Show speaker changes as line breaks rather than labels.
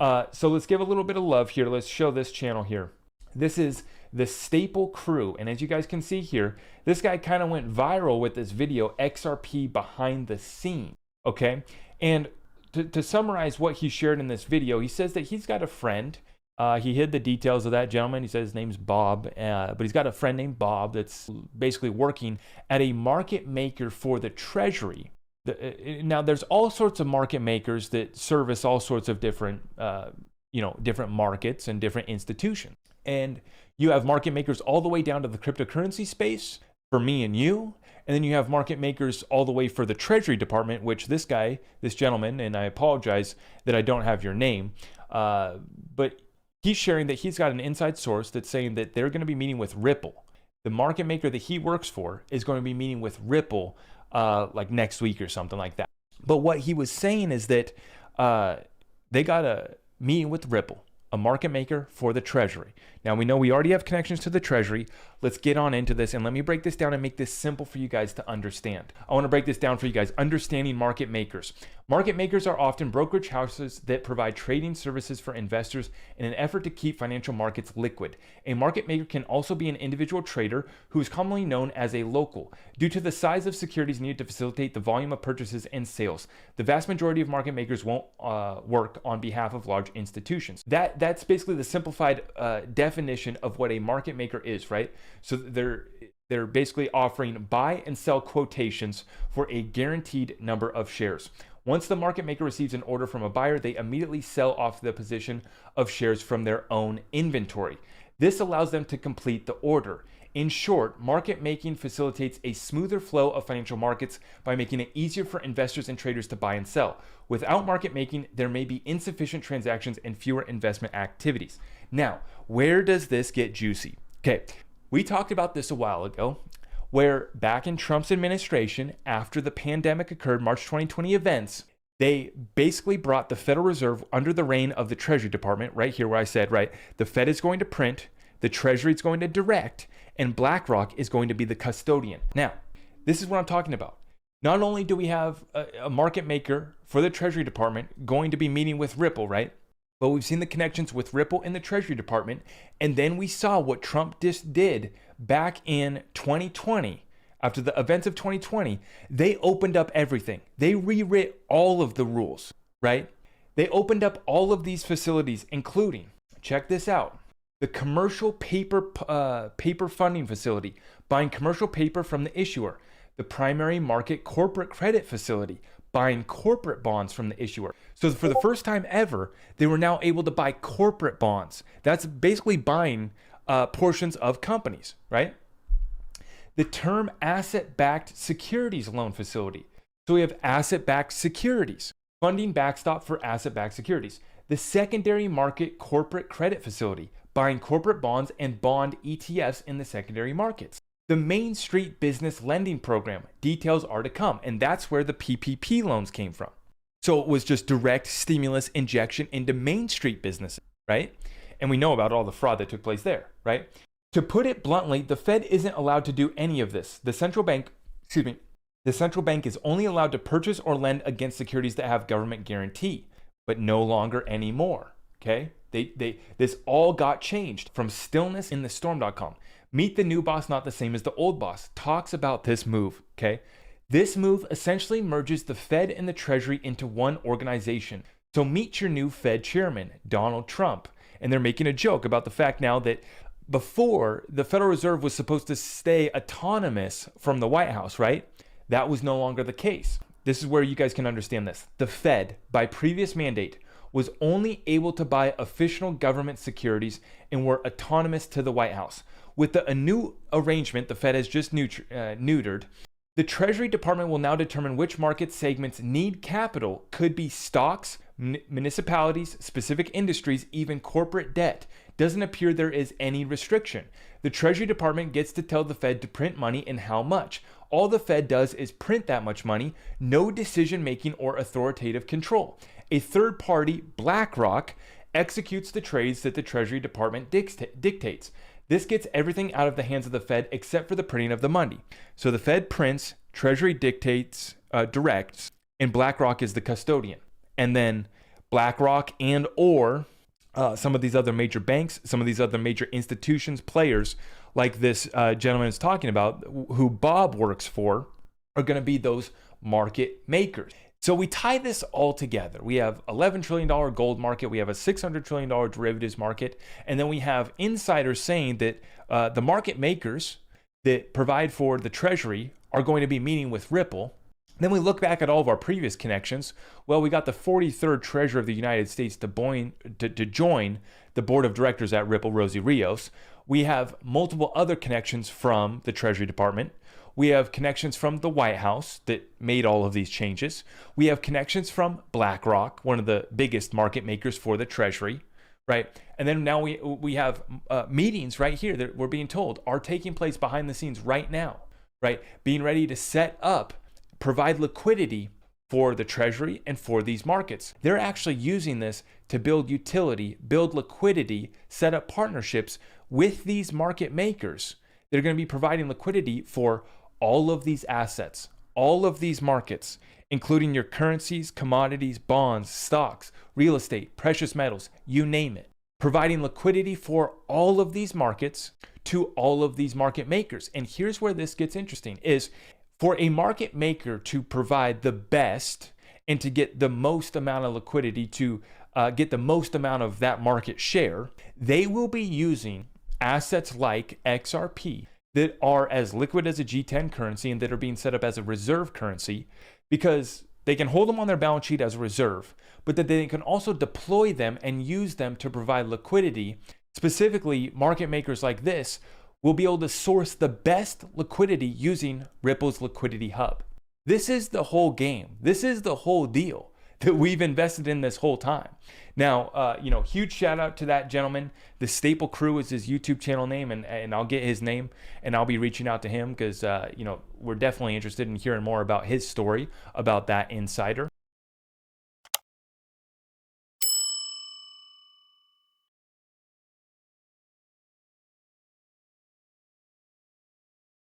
So let's give a little bit of love here. Let's show this channel here. This is the Staple Crew. And as you guys can see here, this guy kind of went viral with this video, XRP behind the scene. Okay. And to summarize what he shared in this video, he says that he's got a friend. He hid the details of that gentleman. He says his name's Bob, but he's got a friend named Bob that's basically working at a market maker for the Treasury. Now, there's all sorts of market makers that service all sorts of different, different markets and different institutions. And you have market makers all the way down to the cryptocurrency space for me and you. And then you have market makers all the way for the Treasury Department, which this gentleman, and I apologize that I don't have your name, but he's sharing that he's got an inside source that's saying that they're going to be meeting with Ripple. The market maker that he works for is going to be meeting with Ripple like next week or something like that. But what he was saying is that they got a meeting with Ripple, a market maker for the Treasury. Now, we know we already have connections to the Treasury. Let's get on into this, and let me break this down and make this simple for you guys to understand. I want to break this down for you guys. Understanding market makers. Market makers are often brokerage houses that provide trading services for investors in an effort to keep financial markets liquid. A market maker can also be an individual trader who is commonly known as a local. Due to the size of securities needed to facilitate the volume of purchases and sales, the vast majority of market makers won't work on behalf of large institutions. That's basically the simplified definition of what a market maker is, right? So they're basically offering buy and sell quotations for a guaranteed number of shares. Once the market maker receives an order from a buyer, they immediately sell off the position of shares from their own inventory. This allows them to complete the order. In short, market making facilitates a smoother flow of financial markets by making it easier for investors and traders to buy and sell. Without market making, there may be insufficient transactions and fewer investment activities. Now, where does this get juicy? Okay, we talked about this a while ago, where back in Trump's administration, after the pandemic occurred, March 2020 events, they basically brought the Federal Reserve under the reign of the Treasury Department, right here where I said, right, the Fed is going to print, the Treasury is going to direct, and BlackRock is going to be the custodian. Now, this is what I'm talking about. Not only do we have a market maker for the Treasury Department going to be meeting with Ripple, right? But we've seen the connections with Ripple in the Treasury Department. And then we saw what Trump just did back in 2020. After the events of 2020, they opened up everything. They rewrit all of the rules, right? They opened up all of these facilities, including, check this out, the commercial paper funding facility, buying commercial paper from the issuer, the primary market corporate credit facility, buying corporate bonds from the issuer. So for the first time ever, they were now able to buy corporate bonds. That's basically buying portions of companies, right? The term asset-backed securities loan facility. So we have asset-backed securities, funding backstop for asset-backed securities. The secondary market corporate credit facility, buying corporate bonds and bond ETFs in the secondary markets. The Main Street Business Lending Program, details are to come, and that's where the PPP loans came from. So it was just direct stimulus injection into Main Street businesses, right? And we know about all the fraud that took place there, right? To put it bluntly, the Fed isn't allowed to do any of this. The central bank is only allowed to purchase or lend against securities that have government guarantee, but no longer anymore, okay? This all got changed from stillness in the storm.com. Meet the new boss, not the same as the old boss, talks about this move, okay? This move essentially merges the Fed and the Treasury into one organization. So meet your new Fed chairman, Donald Trump. And they're making a joke about the fact now that before, the Federal Reserve was supposed to stay autonomous from the White House, right? That was no longer the case. This is where you guys can understand this. The Fed, by previous mandate, was only able to buy official government securities and were autonomous to the White House. With a new arrangement the Fed has just neutered, the Treasury Department will now determine which market segments need capital, could be stocks, municipalities, specific industries, even corporate debt. Doesn't appear there is any restriction. The Treasury Department gets to tell the Fed to print money and how much. All the Fed does is print that much money, no decision-making or authoritative control. A third party, BlackRock, executes the trades that the Treasury Department dictates. This gets everything out of the hands of the Fed except for the printing of the money. So the Fed prints, Treasury dictates, directs, and BlackRock is the custodian. And then BlackRock and or some of these other major banks, some of these other major institutions, players like this gentleman is talking about, who Bob works for, are going to be those market makers. So we tie this all together. We have $11 trillion gold market. We have a $600 trillion derivatives market. And then we have insiders saying that the market makers that provide for the treasury are going to be meeting with Ripple. Then we look back at all of our previous connections. Well, we got the 43rd Treasurer of the United States to join the board of directors at Ripple, Rosie Rios. We have multiple other connections from the Treasury Department. We have connections from the White House that made all of these changes. We have connections from BlackRock, one of the biggest market makers for the Treasury, right? And then now we have meetings right here that we're being told are taking place behind the scenes right now, right? Being ready to set up, provide liquidity for the Treasury and for these markets. They're actually using this to build utility, build liquidity, set up partnerships with these market makers. They're going to be providing liquidity for all of these assets, all of these markets, including your currencies, commodities, bonds, stocks, real estate, precious metals, you name it. Providing liquidity for all of these markets to all of these market makers. And here's where this gets interesting is for a market maker to provide the best and to get the most amount of liquidity, to get the most amount of that market share, they will be using assets like XRP that are as liquid as a G10 currency and that are being set up as a reserve currency, because they can hold them on their balance sheet as a reserve, but that they can also deploy them and use them to provide liquidity. Specifically, market makers like this will be able to source the best liquidity using Ripple's liquidity hub. This is the whole game. This is the whole deal that we've invested in this whole time. Now, huge shout out to that gentleman. The Staple Crew is his YouTube channel name, and I'll get his name and I'll be reaching out to him because, we're definitely interested in hearing more about his story about that insider.